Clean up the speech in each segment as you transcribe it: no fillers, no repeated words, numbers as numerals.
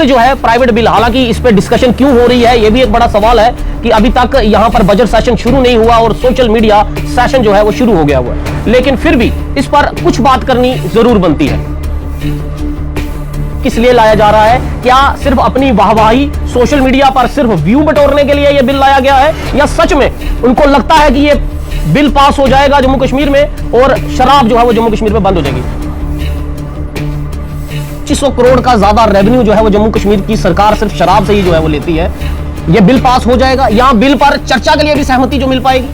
जो है private bill, हालांकि इस पे डिस्कशन क्यों हो रही है, ये भी एक बड़ा सवाल है कि अभी तक यहां पर बजट सेशन शुरू नहीं हुआ और सोशल मीडिया सेशन जो है वो शुरू हो गया हुआ है, लेकिन फिर भी इस पर कुछ बात करनी जरूर बनती है। किस लिए लाया जा रहा है? क्या सिर्फ अपनी वाहवाही सोशल मीडिया पर सिर्फ व्यू बटोरने के लिए यह बिल लाया गया है, या सच में उनको लगता है कि यह बिल पास हो जाएगा जम्मू कश्मीर में और शराब जो है वो जम्मू कश्मीर में बंद हो जाएगी? 2500 करोड़ का ज्यादा रेवेन्यू जो है वो जम्मू कश्मीर की सरकार सिर्फ शराब से ही जो है वो लेती है। यह बिल पास हो जाएगा या बिल पर चर्चा के लिए भी सहमति जो मिल पाएगी?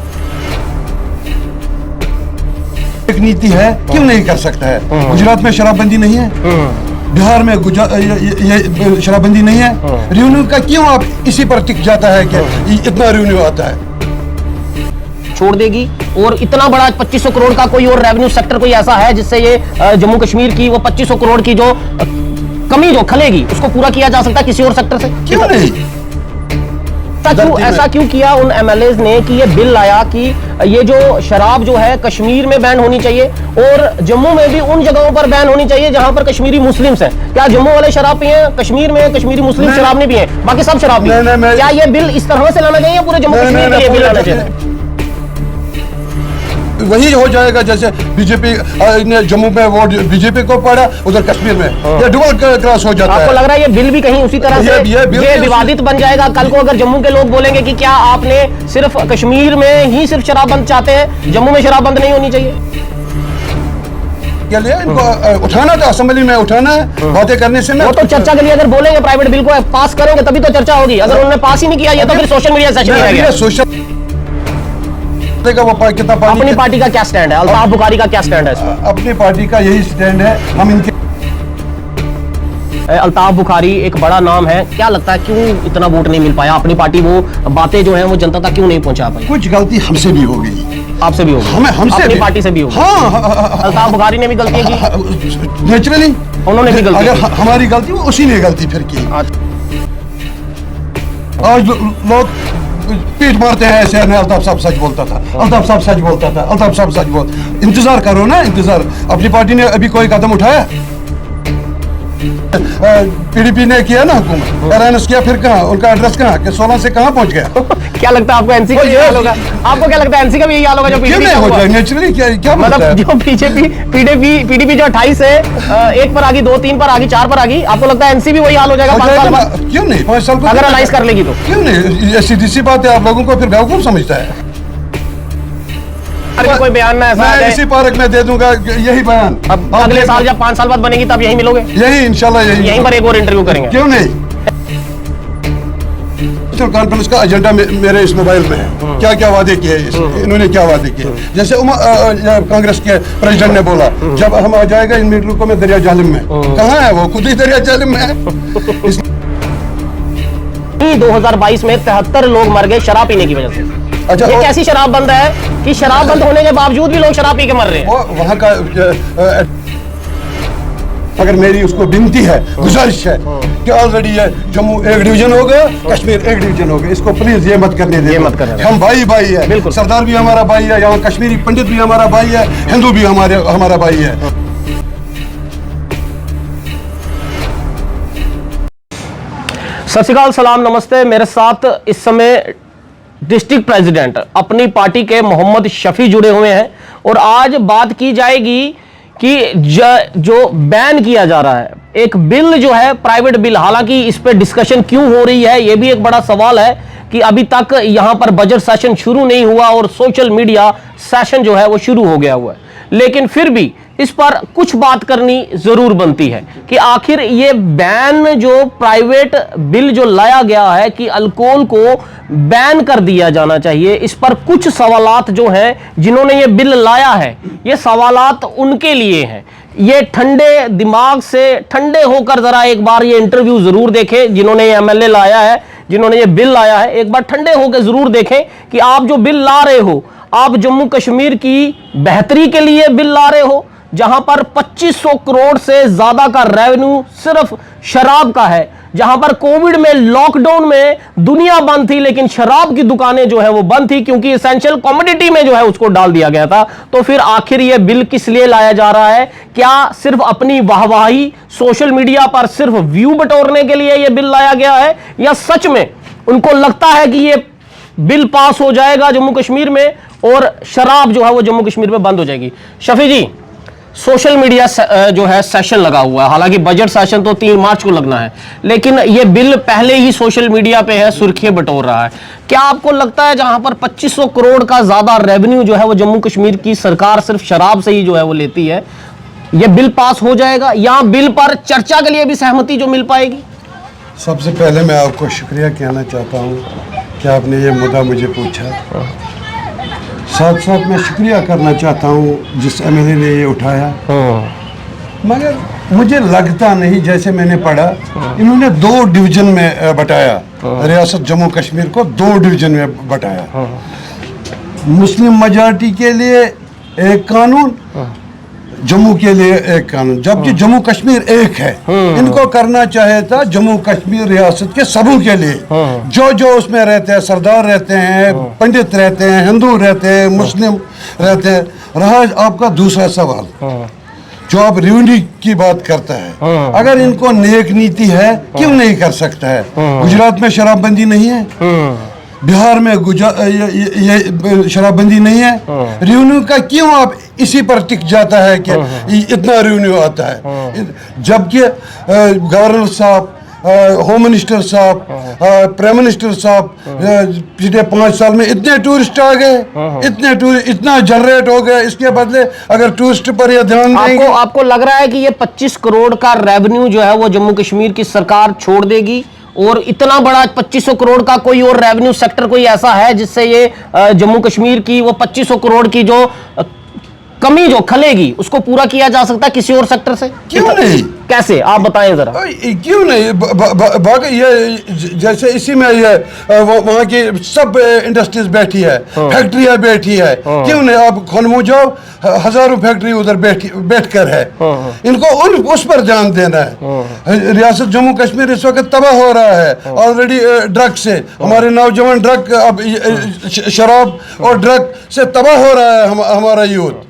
एक नीति है, क्यों नहीं कर सकता है? गुजरात में शराबबंदी नहीं है, बिहार में ये शराबबंदी नहीं है, रेवेन्यू का क्यों आप इसी पर टिक जाता है कि इतना रेवेन्यू आता है? छोड़ देगी। और इतना बड़ा 2500 करोड़ का कोई और रेवेन्यू सेक्टर कोई ऐसा है जिससे ये जम्मू कश्मीर की वो 2500 करोड़ की जो कमी जो खलेगी उसको पूरा किया जा सकता है किसी और सेक्टर से? क्यों नहीं? ऐसा क्यों किया उन एमएलएज ने कि ये बिल लाया कि ये जो शराब जो है कश्मीर में बैन होनी चाहिए और जम्मू में भी उन जगहों पर बैन होनी चाहिए जहां पर कश्मीरी मुस्लिम्स हैं? क्या जम्मू वाले शराब पिए? कश्मीर में कश्मीरी मुस्लिम शराब नहीं पिए, बाकी सब शराब पिए। क्या ये बिल इस तरह से लाना चाहिए या पूरे जम्मू कश्मीर के लिए बिल लाना चाहिए? वही हो जाएगा जैसे बीजेपी ने जम्मू में वोट बीजेपी को पड़ा, उधर कश्मीर में ये डबल क्रॉस हो जाता है। आपको लग रहा है ये बिल भी कहीं उसी तरह से ये विवादित बन जाएगा? कल को अगर जम्मू के लोग बोलेंगे कि क्या आपने सिर्फ कश्मीर में ही सिर्फ शराब बंद चाहते हैं, जम्मू में शराब बंद नहीं होनी चाहिए? के लिए इनको उठाना था, असेंबली में उठाना है, बातें करने से वो तो चर्चा के लिए अगर बोलेंगे प्राइवेट बिल को पास करेंगे तभी तो चर्चा होगी। अगर उन्होंने पास ही नहीं किया ये तो फिर सोशल मीडिया सेशन रह गया। कितना अपनी पार्टी का क्या स्टैंड है? अल्ताफ बुखारी का क्या स्टैंड है? अपनी पार्टी का यही स्टैंड है। हम इनके अल्ताफ बुखारी एक बड़ा नाम है, क्या लगता है क्यों इतना वोट नहीं मिल पाया? अपनी पार्टी वो बातें जो है वो जनता तक क्यों नहीं पहुंचा पाई? कुछ गलती हमसे भी हो गई, आपसे भी होगी, हमसे अपनी पार्टी से भी होगी। अल्ताफ बुखारी ने भी गलती की, नेचुरली उन्होंने भी गलती अगर हमारी गलती उसी ने गलती फिर की। आज लोग पीठ मारते हैं ऐसे, अल्ताफ साहब सच बोलता था, अल्ताफ साहब सच बोलता था, अल्ताफ साहब सच बोल। इंतजार करो ना, इंतजार। अपनी पार्टी ने अभी कोई कदम उठाया? पीडीपी ने किया ना हुकूमत, अरेंज किया, फिर कहाँ उनका एड्रेस कहाँ कि 16 से कहाँ पहुंच गया? क्या लगता है आपको एनसी का यही हाल होगा? आपको क्या लगता है एनसी का भी यही हाल होगा जो पीडीपी का हुआ? नेचुरली क्या मतलब जो बीजेपी पीडीपी जो 28 है, 1 पर आ गई, 2, 3 पर आ गई, 4 पर आ गई, आपको लगता है एनसी भी वही हाल हो जाएगा 5 साल बाद? क्यों नहीं, 5 साल अगर अलाइज कर लेगी तो? क्यों नहीं? ये सीधी सी बात है, आप लोगों को फिर बेवकूफ समझता है। कोई बयान ना ऐसा मैं इसी पार्क में दे दूंगा यही बयान। अब अगले साल जब 5 साल बाद बनेगी तब यही मिलोगे? यही इंशाल्लाह यहीं पर एक और इंटरव्यू करेंगे। क्यों नहीं? कॉन्फ्रेंस का एजेंडा मेरे इस मोबाइल में है। क्या क्या वादे किए इन्होंने, क्या वादे किए? जैसे कांग्रेस के प्रेसिडेंट ने बोला जब हम आ जाएगा इन मीटरों में दरिया जालिम में, कहाँ है वो? खुद ही दरिया जालिम में है। 2022 में 73 लोग मर गए शराब पीने की वजह से। अच्छा, ये कैसी शराब बंद है कि शराब बंद होने के बावजूद भी लोग शराब पी के मर रहे हैं? वहाँ का अगर मेरी उसको विनती है, गुजारिश है कि ऑलरेडी ये जम्मू एक डिवीजन होगा, कश्मीर एक डिवीजन होगा, इसको प्लीज ये मत करने दे। हम भाई भाई है, सरदार भी हमारा भाई है, यहाँ कश्मीरी पंडित भी हमारा भाई है, हिंदू भी हमारा भाई है। सत श्री अकाल, सलाम, नमस्ते। मेरे साथ इस समय डिस्ट्रिक्ट प्रेसिडेंट अपनी पार्टी के मोहम्मद शफी जुड़े हुए हैं और आज बात की जाएगी कि जो बैन किया जा रहा है एक बिल जो है प्राइवेट बिल, हालांकि इस पे डिस्कशन क्यों हो रही है ये भी एक बड़ा सवाल है कि अभी तक यहां पर बजट सेशन शुरू नहीं हुआ और सोशल मीडिया सेशन जो है वो शुरू हो गया हुआ है, लेकिन फिर भी इस पर कुछ बात करनी जरूर बनती है कि आखिर ये बैन जो प्राइवेट बिल जो लाया गया है कि अल्कोहल को बैन कर दिया जाना चाहिए, इस पर कुछ सवालात जो हैं जिन्होंने ये बिल लाया है ये सवालात उनके लिए हैं। ये ठंडे दिमाग से ठंडे होकर जरा एक बार ये इंटरव्यू जरूर देखें जिन्होंने ये एमएलए लाया है, जिन्होंने ये बिल लाया है, एक बार ठंडे होकर जरूर देखें कि आप जो बिल ला रहे हो आप जम्मू कश्मीर की बेहतरी के लिए बिल ला रहे हो जहां पर 2500 करोड़ से ज्यादा का रेवेन्यू सिर्फ शराब का है, जहां पर कोविड में लॉकडाउन में दुनिया बंद थी लेकिन शराब की दुकानें जो है वो बंद थी क्योंकि एसेंशियल कमोडिटी में जो है उसको डाल दिया गया था। तो फिर आखिर यह बिल किस लिए लाया जा रहा है? क्या सिर्फ अपनी वाहवाही सोशल मीडिया पर सिर्फ व्यू बटोरने के लिए यह बिल लाया गया है, या सच में उनको लगता है कि यह बिल पास हो जाएगा जम्मू कश्मीर में और शराब जो है वो जम्मू कश्मीर में बंद हो जाएगी? शफी जी, सोशल मीडिया जो है सेशन लगा हुआ है, हालांकि बजट सेशन तो 3 मार्च को लगना है, लेकिन ये बिल पहले ही सोशल मीडिया पे है, सुर्खियां बटोर रहा है। क्या आपको लगता है जहां पर 2500 करोड़ का ज्यादा रेवेन्यू जो है वो जम्मू कश्मीर की सरकार सिर्फ शराब से ही जो है वो लेती है, ये बिल पास हो जाएगा या बिल पर चर्चा के लिए भी सहमति जो मिल पाएगी? सबसे पहले मैं आपको शुक्रिया कहना चाहता हूँ कि आपने ये मुद्दा मुझे पूछा। साथ साथ मैं शुक्रिया करना चाहता हूँ जिस एमएलए ने ये उठाया, मगर मुझे लगता नहीं, जैसे मैंने पढ़ा इन्होंने 2 डिवीजन में बटाया, रियासत जम्मू कश्मीर को 2 डिवीजन में बटाया। मुस्लिम मेजॉरिटी के लिए एक कानून, जम्मू के लिए एक कानून, जबकि जम्मू कश्मीर एक है। इनको करना चाहे था जम्मू कश्मीर रियासत के सबों के लिए, जो जो उसमें रहते हैं, सरदार रहते हैं, पंडित रहते हैं, हिंदू रहते हैं, मुस्लिम रहते हैं। रहा आपका दूसरा सवाल जो आप रेवेन्यू की बात करता है, अगर इनको नेक नीति है क्यों नहीं कर सकता है? गुजरात में शराबबंदी नहीं है, बिहार में ये शराबबंदी नहीं है, रेवेन्यू का क्यों आप इसी पर टिक जाता है कि इतना रेवेन्यू आता है? जबकि गवर्नर साहब, होम मिनिस्टर साहब, प्राइम मिनिस्टर साहब, पिछले 5 साल में इतने टूरिस्ट आ गए, इतना जनरेट हो गया, इसके बदले अगर टूरिस्ट पर यह ध्यान देंगे। आपको लग रहा है कि ये 25 करोड़ का रेवेन्यू जो है वो जम्मू कश्मीर की सरकार छोड़ देगी और इतना बड़ा 2500 करोड़ का कोई और रेवेन्यू सेक्टर कोई ऐसा है जिससे ये जम्मू कश्मीर की वो 2500 करोड़ की जो कमी जो खलेगी उसको पूरा किया जा सकता है किसी और सेक्टर से? क्यों नहीं? कैसे आप बताएं जरा। क्यों नहीं? बाकी ये जैसे इसी में ये वहाँ की सब इंडस्ट्रीज बैठी है, फैक्ट्रियां बैठी है, क्यों नहीं? आप खनमू जाओ, हजारों फैक्ट्री उधर बैठकर है। इनको उस पर ध्यान देना है। रियासत जम्मू कश्मीर इस वक्त तबाह हो रहा है ऑलरेडी ड्रग से। हमारे नौजवान ड्रग, अब शराब और ड्रग से तबाह हो रहा है हमारा यूथ।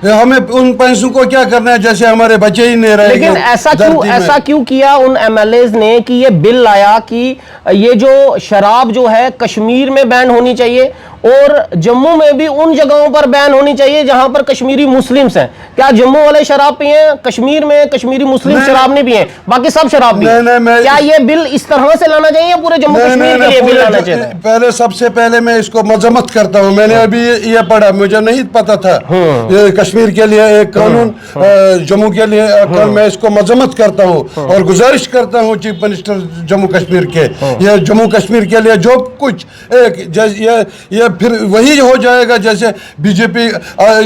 हमें उन पैसों को क्या करना है जैसे हमारे बच्चे ही नहीं रहे। लेकिन ऐसा क्यों किया उन एमएलएज ने कि ये बिल लाया कि ये जो शराब जो है कश्मीर में बैन होनी चाहिए और जम्मू में भी उन जगहों पर बैन होनी चाहिए जहां पर कश्मीरी मुस्लिम्स हैं? क्या जम्मू वाले शराब पिए, कश्मीर में कश्मीरी मुस्लिम शराब नहीं पिए, बाकी सब शराब पिए? क्या ये बिल इस तरह से लाना चाहिए, पूरे जम्मू कश्मीर के लिए बिल लाना चाहिए? पहले सबसे पहले मैं इसको मजम्मत करता हूँ। मैंने अभी ये पढ़ा, मुझे नहीं पता था कश्मीर के लिए एक कानून, जम्मू के लिए कानून। मैं इसको मजम्मत करता हूँ और गुजारिश करता हूँ चीफ मिनिस्टर जम्मू कश्मीर के, ये जम्मू कश्मीर के लिए जो कुछ ये फिर वही हो जाएगा जैसे बीजेपी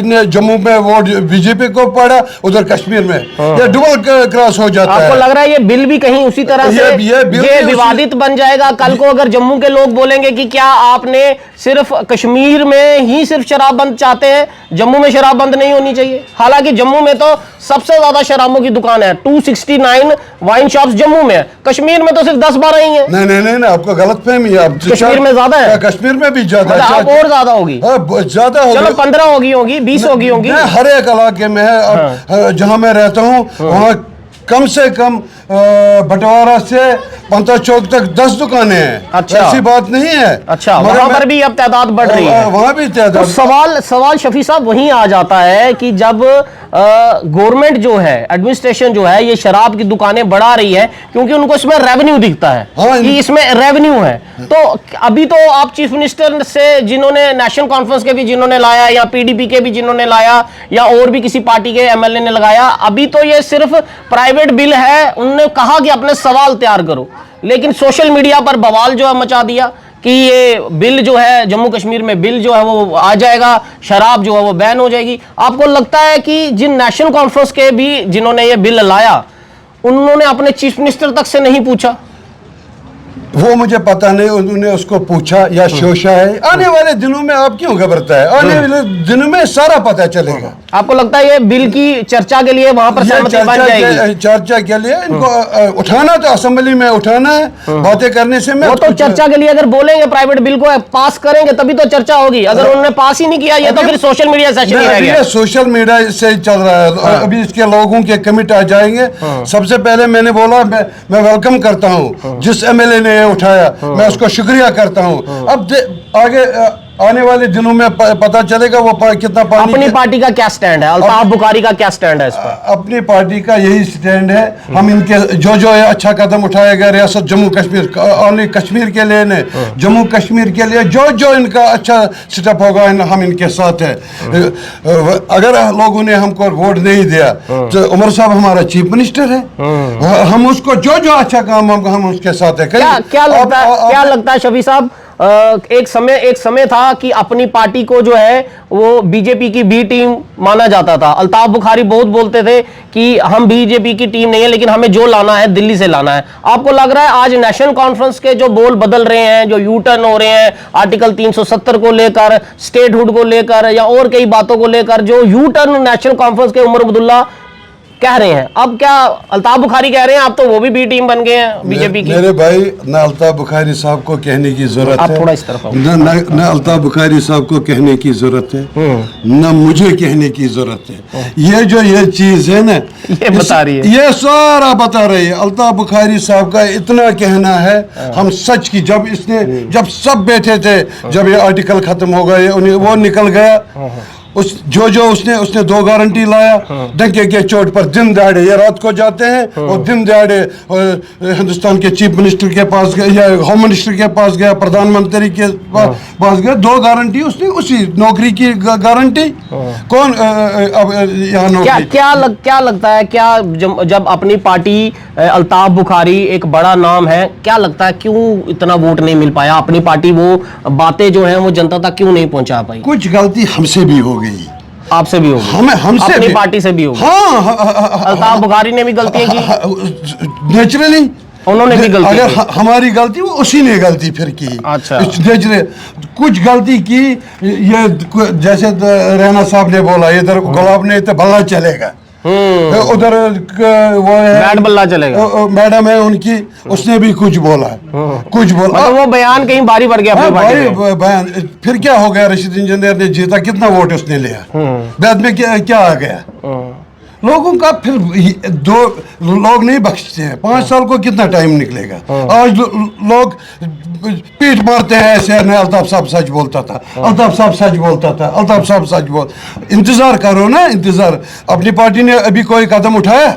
ने जम्मू में वोट बीजेपी को पड़ा, उधर कश्मीर में ये डबल क्रॉस हो जाता है। आपको लग रहा है ये बिल भी कहीं उसी तरह से ये विवादित बन जाएगा? कल को अगर जम्मू के लोग बोलेंगे कि क्या आपने सिर्फ कश्मीर में ही सिर्फ शराब बंद चाहते हैं, जम्मू में शराब बंद नहीं होनी चाहिए? हालांकि जम्मू में तो सबसे ज्यादा शराबों की दुकान है, 269 वाइन शॉप्स जम्मू में है, कश्मीर में तो सिर्फ 10-12 ही है। नहीं, आपको गलत फहमी है। कश्मीर में ज्यादा है, कश्मीर में भी ज्यादा है, और ज्यादा होगी, ज्यादा होगी। चलो 15 होगी 20 होगी। हर एक इलाके में है, जहां मैं रहता हूँ वहाँ कम से कम बंटवारा से पंता चौक तक 10 दुकानें हैं। अच्छा, ऐसी बात नहीं है। अच्छा, वहां पर भी अब तादाद बढ़ रही है, वहां भी तादाद। तो सवाल शफी साहब वहीं आ जाता है कि जब गवर्नमेंट जो है, एडमिनिस्ट्रेशन जो है, ये शराब की दुकानें बढ़ा रही है क्योंकि उनको इसमें रेवेन्यू दिखता है कि इसमें रेवेन्यू है। तो अभी तो आप चीफ मिनिस्टर से जिन्होंने नेशनल कॉन्फ्रेंस के भी जिन्होंने लाया, या पीडीपी के भी जिन्होंने लाया, या और भी किसी पार्टी के एमएलए ने लगाया, अभी तो ये सिर्फ प्राइवेट बिल है। उन्होंने कहा कि अपने सवाल तैयार करो, लेकिन सोशल मीडिया पर बवाल जो है मचा दिया कि ये बिल जो है जम्मू कश्मीर में बिल जो है वो आ जाएगा, शराब जो है वो बैन हो जाएगी। आपको लगता है कि जिन नेशनल कॉन्फ्रेंस के भी जिन्होंने ये बिल लाया उन्होंने अपने चीफ मिनिस्टर तक से नहीं पूछा? वो मुझे पता नहीं, उन्होंने उसको पूछा या शोशा है। आने वाले दिनों में आप क्यों घबराता है, आने वाले दिनों में सारा पता चलेगा। आपको लगता है ये बिल की चर्चा के लिए वहां पर सहमति बन जाएगी? चर्चा के लिए इनको उठाना तो असेंबली में उठाना है, बातें करने से मैं वो तो चर्चा के लिए अगर बोलेंगे प्राइवेट बिल को पास करेंगे तभी तो चर्चा होगी। अगर उन्होंने पास ही नहीं किया ये तो फिर सोशल मीडिया सेशन ही रह गया। सोशल मीडिया से चल रहा है। अभी इसके लोगों के कमिट आ जाएंगे। सबसे पहले मैंने बोला मैं वेलकम करता हूँ जिस एमएलए ने उठाया, मैं उसको शुक्रिया करता हूँ। अब आगे आने वाले दिनों में पता चलेगा वो कितना पानी। अपनी पार्टी का क्या स्टैंड है, अल्ताफ बुखारी का क्या स्टैंड है इस पर? अपनी पार्टी का यही स्टैंड है। हम इनके जो अच्छा कदम उठाया गया रियासत जम्मू कश्मीर, ओनली कश्मीर के लिए नहीं, जम्मू कश्मीर के लिए जो इनका अच्छा स्टेप होगा हम इनके साथ है। अगर लोगों ने हमको वोट नहीं दिया तो उमर साहब हमारा चीफ मिनिस्टर है, हम उसको जो अच्छा काम हम उसके साथ है। क्या लगता है शफी साहब, एक समय था कि अपनी पार्टी को जो है वो बीजेपी की बी टीम माना जाता था। अल्ताफ बुखारी बहुत बोलते थे कि हम बीजेपी की टीम नहीं है, लेकिन हमें जो लाना है दिल्ली से लाना है। आपको लग रहा है आज नेशनल कॉन्फ्रेंस के जो बोल बदल रहे हैं, जो यू टर्न हो रहे हैं आर्टिकल 370 को लेकर, स्टेटहुड को लेकर या और कई बातों को लेकर, जो यू टर्न नेशनल कॉन्फ्रेंस के उमर अब्दुल्ला कह रहे हैं, अब क्या अल्ताफ बुखारी कह रहे हैं अब तो वो भी बी टीम बन गए हैं बीजेपी की? मेरे भाई ना अल्ताफ बुखारी साहब को कहने की जरूरत है, थोड़ा इस तरफ ना अल्ताफ बुखारी साहब को कहने की जरूरत है, ना मुझे कहने की जरूरत है। ये चीज है ना, ये बता रही है, ये सारा बता रही है। अल्ताफ बुखारी साहब का इतना कहना है, हम सच की जब सब बैठे थे, जब ये आर्टिकल खत्म हो गए वो निकल गया, उसने 2 गारंटी लाया, डंके के चोट पर दिन दहाड़े ये रात को जाते हैं और दिन दहाड़े हिंदुस्तान के चीफ मिनिस्टर के पास गए या होम मिनिस्टर के पास गया, प्रधानमंत्री के पास गया। 2 गारंटी उसने, उसी नौकरी की गारंटी। कौन अब यहाँ नौकरी? क्या लगता है, क्या जब अपनी पार्टी अल्ताफ बुखारी एक बड़ा नाम है, क्या लगता है क्यों इतना वोट नहीं मिल पाया? अपनी पार्टी वो बातें जो है वो जनता तक क्यों नहीं पहुंचा पाई? कुछ गलती हमसे भी हो गई, आपसे भी होगी, हमसे अपनी पार्टी से भी होगी। अल्ताफ बुखारी ने भी गलतियां की, नेचुरली उन्होंने भी गलती अगर हमारी गलती वो उसी ने गलती फिर की। अच्छा, कुछ गलती की, ये जैसे रैना साहब ने बोला इधर गुलाब ने तो भला चलेगा, उधर वो है बल्ला चलेगा, मैडम है उनकी, उसने भी कुछ बोला। मतलब वो बयान कहीं भारी पड़ गया। बयान फिर क्या हो गया? रशीद इंजीनियर ने जीता, कितना वोट उसने लिया, बाद में क्या आ गया? लोगों का फिर लोग नहीं बख्शते हैं। 5 साल को कितना टाइम निकलेगा? आज लोग पीठ मारते हैं ऐसे, अल्ताफ साहब सच बोलता था, अल्ताफ साहब सच बोलता था, अल्ताफ साहब सच बोल। इंतजार करो ना, इंतजार। अपनी पार्टी ने अभी कोई कदम उठाया?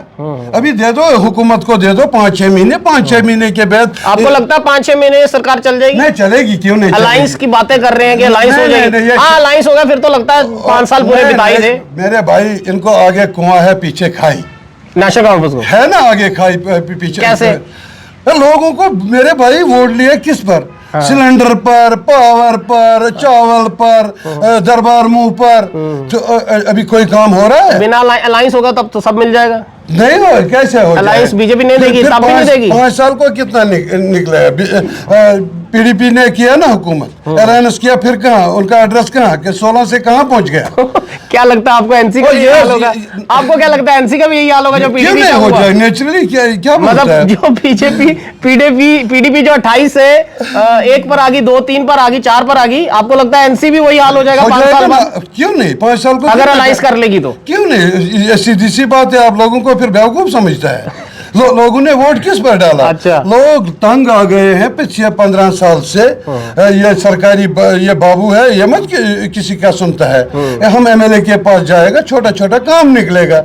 अभी दे दो, हुकूमत को दे दो 5-6 महीने, 5-6 महीने के बाद। आपको लगता है 5-6 महीने सरकार चल जाएगी? नहीं चलेगी, क्यों नहीं? अलायंस की बातें कर रहे हैं कि अलायंस हो जाएगी। हाँ, अलायंस होगा फिर तो लगता है 5 साल पूरे बिताए थे। मेरे भाई, इनको आगे कुआं है, पीछे खाई। नेशनल कॉन्फ्रेंस को है ना, आगे खाई पीछे कैसे? लोगों को मेरे भाई वोट लिए किस पर? हाँ। सिलेंडर पर, पावर पर, चावल पर, दरबार मुंह पर। तो अभी कोई काम हो रहा है? बिना अलायंस होगा तब तो सब मिल जाएगा। नहीं हो, कैसे हो? अलायंस बीजेपी नहीं देगी, तब भी नहीं देगी। 5 साल को कितना निकला? पीडीपी ने किया ना हुकूमत, अलायंस किया, फिर कहाँ उनका एड्रेस कहाँ के 16 से कहाँ पहुंच गया? क्या लगता है आपको एनसी का यही हाल होगा? आपको क्या लगता है एनसी का भी यही हाल होगा जो पीडीपी का हो जाए? नेचुरली क्या मतलब जो बीजेपी पीडीपी जो 28 से 1 पर आ गई, 2, 3 पर आ गई, 4 पर आ गई, आपको लगता है एनसी भी वही हाल हो जाएगा 5 साल बाद? क्यों नहीं? 5 साल को अगर अलायंस कर लेगी तो क्यों नहीं? सीधी सी बात है, आप लोगों को फिर बेवकूफ समझता है। लोगों ने वोट किस पर डाला? अच्छा। लोग तंग आ गए हैं पिछले 15 साल से। ये सरकारी ये बाबू है, ये मत किसी का सुनता है। हम एमएलए के पास जाएगा, छोटा छोटा काम निकलेगा।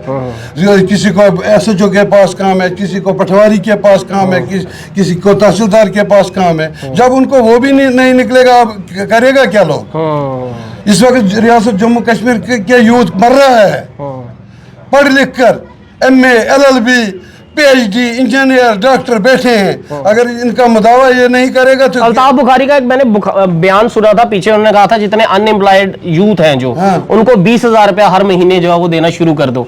किसी को एसएचओ के पास काम है, किसी को पटवारी के पास काम है, किसी को तहसीलदार के पास काम है। जब उनको वो भी नहीं निकलेगा, करेगा क्या लोग? इस वक्त रियासत जम्मू कश्मीर के यूथ मर रहा है, पढ़ लिख कर MA, LLB, PhD, engineer, doctor बैठे हैं। अगर इनका मुदावा ये नहीं करेगा तो अल्ताफ बुखारी का एक मैंने बयान सुना था पीछे, उन्होंने कहा था जितने अनएम्प्लॉयड यूथ हैं जो, उनको 20,000 रुपया हर महीने जो है वो देना शुरू कर दो।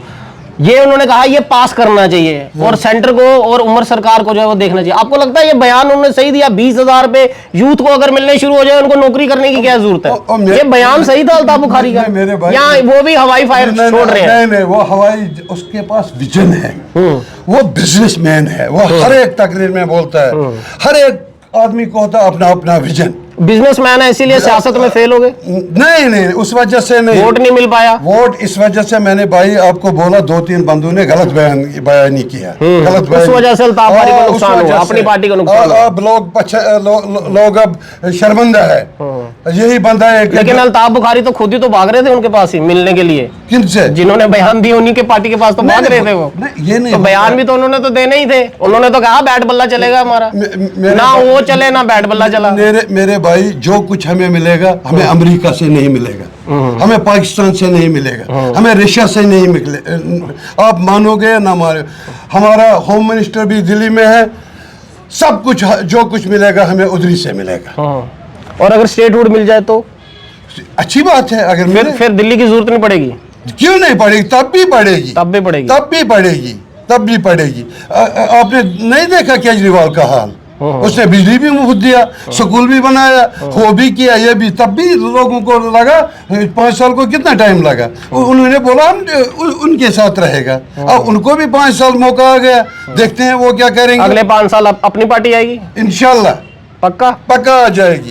ये उन्होंने कहा ये पास करना चाहिए और सेंटर को और उमर सरकार को जो है वो देखना चाहिए। आपको लगता है ये बयान उन्होंने सही दिया? 20,000 पे यूथ को अगर मिलने शुरू हो जाए उनको नौकरी करने की क्या जरूरत है? ये बयान सही था अल्ताफ बुखारी का? या वो भी हवाई फायर छोड़ रहे हैं? नहीं, वो हवाई, उसके पास विजन है, वो बिजनेसमैन है, वो हर एक तकरीर में बोलता है, हर एक आदमी को होता है अपना अपना विजन। बिजनेसमैन है इसीलिए सियासत में फेल हो गए? नहीं, उस वजह से नहीं, वोट नहीं मिल पाया। वोट इस वजह से, मैंने भाई आपको बोला 2-3 बंदों ने गलत बयान नहीं किया, गलत बयान, उस वजह से अल्ताफ बुखारी को नुकसान हुआ, अपनी पार्टी को नुकसान हुआ। अब लोग अब शर्मिंदा है, यही बंदा है। लेकिन अल्ताफ बुखारी तो खुद ही तो भाग रहे थे उनके पास ही मिलने के लिए। किनसे? जिन्होंने बयान दिए उन्हीं के पार्टी के पास तो भाग रहे थे वो। ये नहीं, तो बयान भी तो उन्होंने तो देने ही थे। उन्होंने तो कहा बैट बल्ला चलेगा हमारा, ना वो चले ना बैट बल्ला चला। मेरे भाई, जो कुछ हमें मिलेगा हमें अमेरिका से नहीं मिलेगा, हमें पाकिस्तान से नहीं मिलेगा, हमें रशिया से नहीं मिलेगा। आप मानोगे या ना मानो, हमारा होम मिनिस्टर भी दिल्ली में है, सब कुछ जो कुछ मिलेगा हमें उधरी से मिलेगा। और अगर स्टेटहुड मिल जाए तो अच्छी बात है। अगर फिर दिल्ली की जरूरत नहीं पड़ेगी। क्यों नहीं पड़ेगी? तब भी पड़ेगी। तब भी पड़ेगी। आपने नहीं देखा केजरीवाल का हाल? उसने बिजली भी मुफ्त दिया, स्कूल भी बनाया, वो भी किया, ये भी। तब भी लोगों को लगा 5 साल को कितना टाइम लगा, उन्होंने बोला हम उनके साथ रहेगा। अब उनको भी 5 साल मौका आ गया, देखते हैं वो क्या करेंगे। अगले 5 साल अपनी पार्टी आएगी इंशाल्लाह, पक्का आ जाएगी।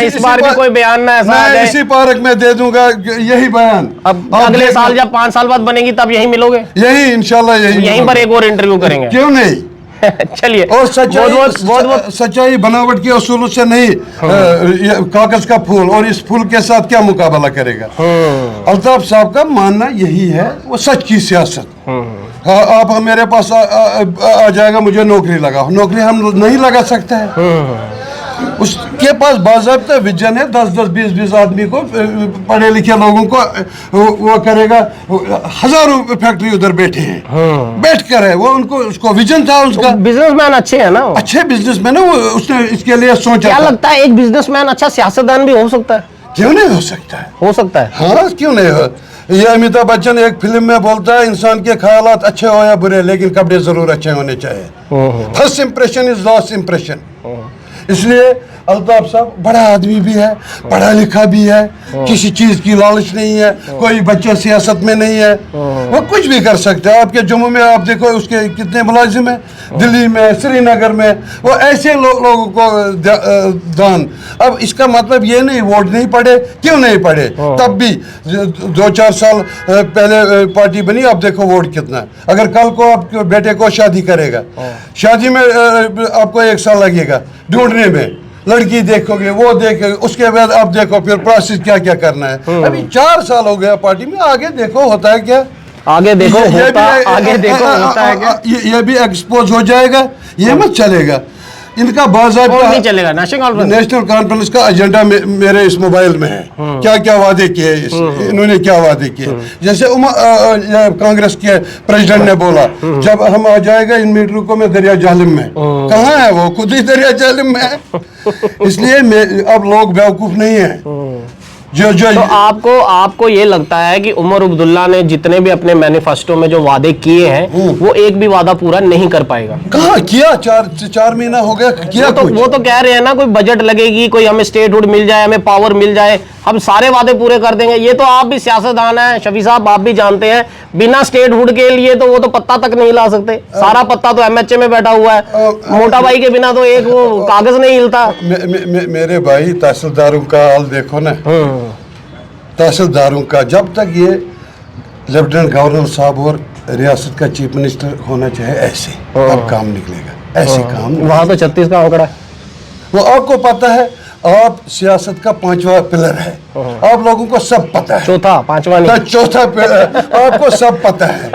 इस बार भी कोई बयान ना ऐसा आ जाए, इसी पार्क में दे दूंगा यही बयान। अब अगले साल जब 5 साल बाद बनेगी तब यही मिलोगे? यही इंशाल्लाह, यहीं पर एक और इंटरव्यू करेंगे। क्यों नहीं? चलिए। और सच्चाई बनावट के असूलों से नहीं, कागज का फूल, और इस फूल के साथ क्या मुकाबला करेगा? अल्ताफ साहब का मानना यही है, वो सच की सियासत। आप मेरे पास आ जाएगा, मुझे नौकरी लगाओ, नौकरी हम नहीं लगा सकते हैं। उसके पास बाज़ाब्ता विजन है, 10-10, 20-20 आदमी को, पढ़े लिखे लोगों को वो करेगा। हजारों फैक्ट्री उधर बैठे हैं, बैठ कर है वो, उनको उसको विजन था उसका। बिजनेसमैन अच्छे है ना, अच्छे बिजनेसमैन है वो, उसने इसके लिए सोचा। क्या लगता है एक बिजनेसमैन अच्छा सियासतदान भी हो सकता है? क्यों नहीं हो सकता है? हो सकता है, हाँ, क्यों नहीं हो। ये अमिताभ बच्चन एक फिल्म में बोलता है, इंसान के ख्यालात अच्छे हो या बुरे, लेकिन कपड़े जरूर अच्छे होने चाहिए। First impression is last impression. इसलिए अल्ताफ साहब बड़ा आदमी भी है, पढ़ा लिखा भी है, किसी चीज की लालच नहीं है, कोई बच्चा सियासत में नहीं है, वो कुछ भी कर सकता है। आपके जम्मू में आप देखो उसके कितने मुलाजिम हैं, दिल्ली में, श्रीनगर में, वो ऐसे लोगों को दान। अब इसका मतलब ये नहीं वोट नहीं पड़े, क्यों नहीं पड़े? तब भी 2-4 साल पहले पार्टी बनी, अब देखो वोट कितना है। अगर कल को आपके बेटे को शादी करेगा, शादी में आपको 1 साल लगेगा ढूंढने में, लड़की देखोगे, वो देखोगे, उसके बाद आप देखो फिर प्रोसेस क्या क्या करना है। अभी 4 साल हो गया पार्टी में, आगे देखो होता है क्या, आगे देखो होता है क्या, ये भी एक्सपोज हो जाएगा। ये मत चलेगा, इनका बाज़ाब्ता नहीं चलेगा। नेशनल कॉन्फ्रेंस का एजेंडा मेरे इस मोबाइल में है, क्या क्या वादे किए, इन्होंने क्या वादे किए। जैसे कांग्रेस के प्रेसिडेंट ने बोला, जब हम आ जाएगा इन मीटरों को मैं दरिया जालिम में, कहाँ है वो? खुद ही दरिया जालिम में है। इसलिए अब लोग बेवकूफ नहीं है। तो आपको ये लगता है कि उमर अब्दुल्ला ने जितने भी अपने मैनिफेस्टो में जो वादे किए हैं वो एक भी वादा पूरा नहीं कर पाएगा? कहाँ किया? 4 महीना हो गया किया। वो तो कह रहे हैं ना, कोई बजट लगेगी, कोई हमें स्टेटहुड मिल जाए, हमें पावर मिल जाए, हम सारे वादे पूरे कर देंगे। ये तो आप भी सियासतदान हैं शफी साहब, आप भी जानते हैं, बिना स्टेटहुड के लिए तो वो तो पत्ता तक नहीं ला सकते। सारा पत्ता तो MHA में बैठा हुआ है, मोटा भाई के बिना तो एक वो कागज नहीं हिलता। मेरे भाई, तहसीलदारों का हाल देखो ना, तहसीलदारों का, जब तक ये लेफ्टिनेंट गवर्नर साहब और रियासत का चीफ मिनिस्टर होना चाहिए, ऐसे अब काम निकलेगा, ऐसे काम। वहां तो 36 का आंकड़ा है, वो आपको पता है। आप सियासत का 5वां पिलर है, आप लोगों को सब पता है। चौथा, 5वां नहीं, चौथा आपको सब पता है।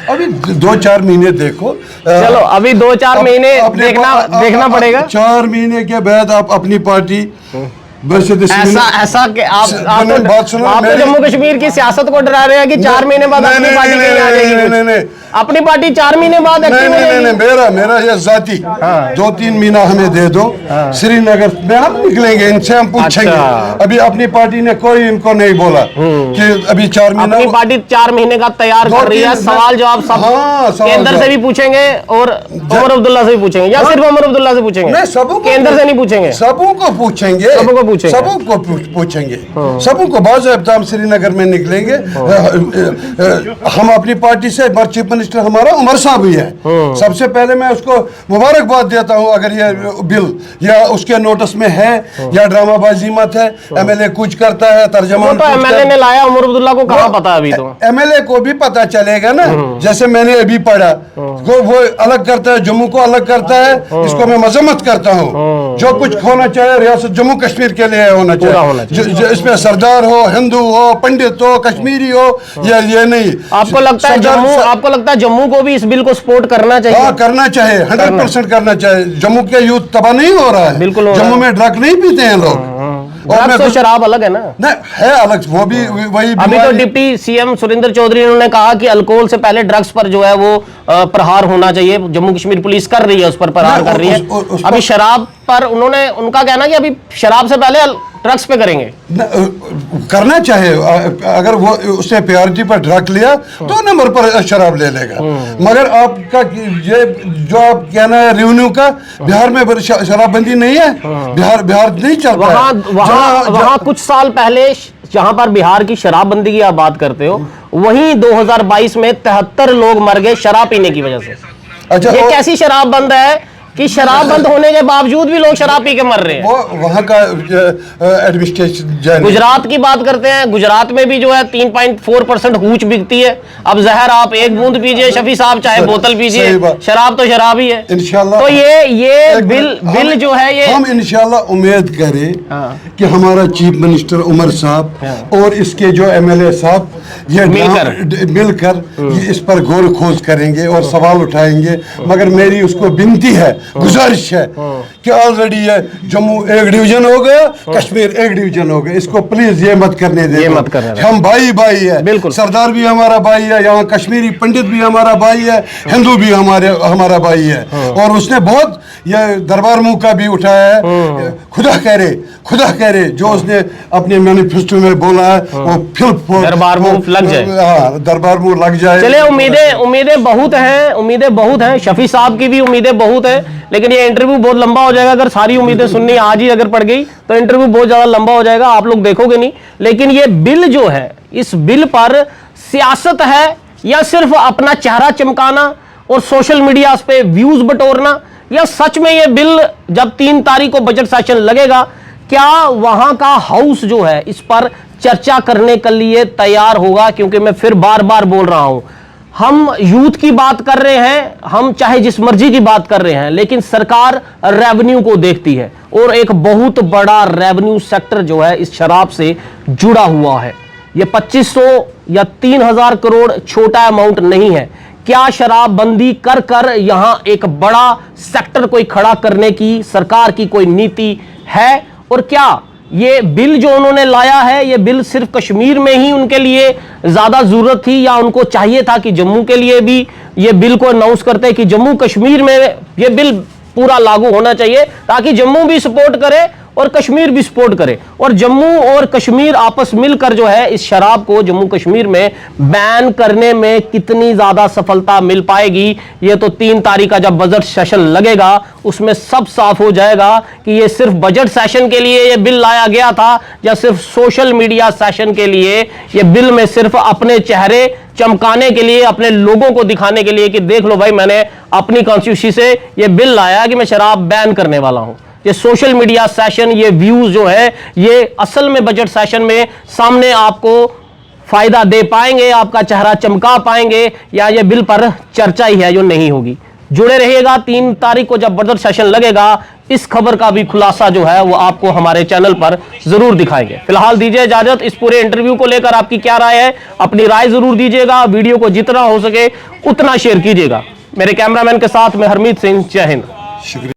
अभी 2-4 महीने देखो, चलो अभी 2-4 महीने देखना पड़ेगा। 4 महीने के बाद आप अपनी पार्टी ऐसा कि आप तो जम्मू कश्मीर की सियासत को डरा रहे हैं कि 4 महीने बाद अपनी पार्टी नहीं आ जाएगी। अपनी पार्टी 4 महीने बाद नहीं, मेरा ये जाती 2-3 महीना हमें दे दो, श्रीनगर में हम निकलेंगे, इनसे हम पूछेंगे। अभी अपनी पार्टी ने कोई इनको नहीं बोला कि अभी 4 महीना। अपनी पार्टी 4 महीने का तैयार कर रही है, सवाल जवाब सब केंद्र से भी पूछेंगे और उमर अब्दुल्ला से भी पूछेंगे, या सिर्फ उमर अब्दुल्ला से पूछेंगे? केंद्र से नहीं पूछेंगे, सबको पूछेंगे, सबको पूछेंगे, सबको बाज़ाब्ता हम श्रीनगर में निकलेंगे। हम अपनी पार्टी से चीफ मिनिस्टर हमारा उमर साहब ही है। सबसे पहले मैं उसको मुबारकबाद देता हूं अगर ये बिल या उसके नोटिस में है या ड्रामाबाजी मत है। एमएलए कुछ करता है, तर्जमान तो एमएलए ने लाया, उमर अब्दुल्ला को कहां पता अभी? तो एमएलए को भी पता चलेगा ना, जैसे मैंने अभी पढ़ा, वो अलग करता है, जम्मू को अलग करता है। इसको मैं मजम्मत करता हूँ। जो कुछ होना चाहिए रियासत जम्मू कश्मीर के लिए होना चाहिए। इसमें सरदार हो, हिंदू हो, पंडित हो, कश्मीरी हो, ये नहीं। आपको लगता है जम्मू को भी इस बिल को सपोर्ट करना चाहिए? हाँ, करना चाहिए, 100% करना चाहिए। जम्मू के यूथ तबाह नहीं हो रहा है, बिल्कुल। जम्मू में ड्रग नहीं पीते हैं लोग। और तो शराब अलग है ना? नहीं है अलग, वो भी वही। अभी तो डिप्टी सीएम सुरेंद्र चौधरी ने कहा कि अल्कोहल से पहले ड्रग्स पर जो है वो प्रहार होना चाहिए। जम्मू कश्मीर पुलिस कर रही है, उस पर प्रहार कर रही है। अभी शराब पर उनका कहना कि अभी शराब से पहले ड्रग्स पे करेंगे। करना चाहिए, अगर वो उसने प्रायोरिटी पर ड्रग लिया तो नंबर पर शराब ले लेगा। मगर आपका ये जो आप कहना है रेवेन्यू का, बिहार में शराबबंदी नहीं है, बिहार नहीं चलता। वहाँ कुछ साल पहले जहां पर बिहार की शराबबंदी की आप बात करते हो, वहीं 2022 में 73 लोग मर गए शराब पीने की वजह से। अच्छा, ये कैसी शराब बंद है कि शराब बंद होने के बावजूद भी लोग शराब पी के मर रहे हैं? वो वहाँ का एडमिनिस्ट्रेशन। गुजरात की बात करते हैं, गुजरात में भी जो है 3.4% हूच बिकती है। अब जहर आप 1 बूंद पीजिए शफी साहब, चाहे बोतल पीजिए, शराब तो शराब ही है इंशाल्लाह। तो ये बिल जो है, ये हम इंशाल्लाह उम्मीद करें कि हमारा चीफ मिनिस्टर उमर साहब और इसके जो एमएलए साहब ये मिलकर इस पर गौर खोज करेंगे और सवाल उठाएंगे। मगर मेरी उसको विनती है, गुजारिश है कि ऑलरेडी ये जम्मू 1 डिवीजन हो गया, कश्मीर 1 डिवीजन हो गया। इसको प्लीज ये मत करने दे। हम भाई है, बिल्कुल। सरदार भी हमारा भाई है, यहाँ कश्मीरी पंडित भी हमारा भाई है, हिंदू भी हमारा भाई है। और उसने बहुत ये दरबार मुंह का भी उठाया है। खुदा कह रहे जो उसने अपने मैनिफेस्टो में बोला है वो फिर दरबार मुंह लग जाए। दरबार मुंह लग जाए। चलिए, उम्मीदें बहुत हैं, शफी साहब की भी उम्मीदें बहुत है, लेकिन ये इंटरव्यू बहुत लंबा हो जाएगा। अगर सारी उम्मीदें सुननी आज ही अगर पड़ गई तो इंटरव्यू बहुत ज्यादा लंबा हो जाएगा, आप लोग देखोगे नहीं। लेकिन ये बिल जो है, इस बिल पर सियासत है या सिर्फ अपना चेहरा चमकाना और सोशल मीडिया पे व्यूज बटोरना, या सच में ये बिल जब 3 तारीख को बजट सेशन लगेगा, क्या वहां का हाउस जो है इस पर चर्चा करने के लिए तैयार होगा? क्योंकि मैं फिर बार बार बोल रहा हूं, हम यूथ की बात कर रहे हैं, हम चाहे जिस मर्जी की बात कर रहे हैं, लेकिन सरकार रेवेन्यू को देखती है और एक बहुत बड़ा रेवेन्यू सेक्टर जो है इस शराब से जुड़ा हुआ है। ये 2500 या 3000 करोड़ छोटा अमाउंट नहीं है। क्या शराबबंदी कर यहां एक बड़ा सेक्टर कोई खड़ा करने की सरकार की कोई नीति है? और क्या ये बिल जो उन्होंने लाया है, ये बिल सिर्फ कश्मीर में ही उनके लिए ज्यादा जरूरत थी, या उनको चाहिए था कि जम्मू के लिए भी ये बिल को अनाउंस करते कि जम्मू कश्मीर में ये बिल पूरा लागू होना चाहिए, ताकि जम्मू भी सपोर्ट करे और कश्मीर भी सपोर्ट करे, और जम्मू और कश्मीर आपस मिलकर जो है इस शराब को जम्मू कश्मीर में बैन करने में कितनी ज्यादा सफलता मिल पाएगी, ये तो 3 तारीख का जब बजट सेशन लगेगा उसमें सब साफ हो जाएगा कि ये सिर्फ बजट सेशन के लिए ये बिल लाया गया था या सिर्फ सोशल मीडिया सेशन के लिए। ये बिल में सिर्फ अपने चेहरे चमकाने के लिए, अपने लोगों को दिखाने के लिए कि देख लो भाई, मैंने अपनी कॉन्स्टिट्यूंसी से ये बिल लाया कि मैं शराब बैन करने वाला हूं। ये सोशल मीडिया सेशन, ये व्यूज जो है, ये असल में बजट सेशन में सामने आपको फायदा दे पाएंगे, आपका चेहरा चमका पाएंगे, या ये बिल पर चर्चा ही है जो नहीं होगी? जुड़े रहिएगा, 3 तारीख को जब बजट सेशन लगेगा इस खबर का भी खुलासा जो है वो आपको हमारे चैनल पर जरूर दिखाएंगे। फिलहाल दीजिए इजाजत। इस पूरे इंटरव्यू को लेकर आपकी क्या राय है, अपनी राय जरूर दीजिएगा। वीडियो को जितना हो सके उतना शेयर कीजिएगा। मेरे कैमरामैन के साथ मैं हरमीत सिंह, जय हिंद।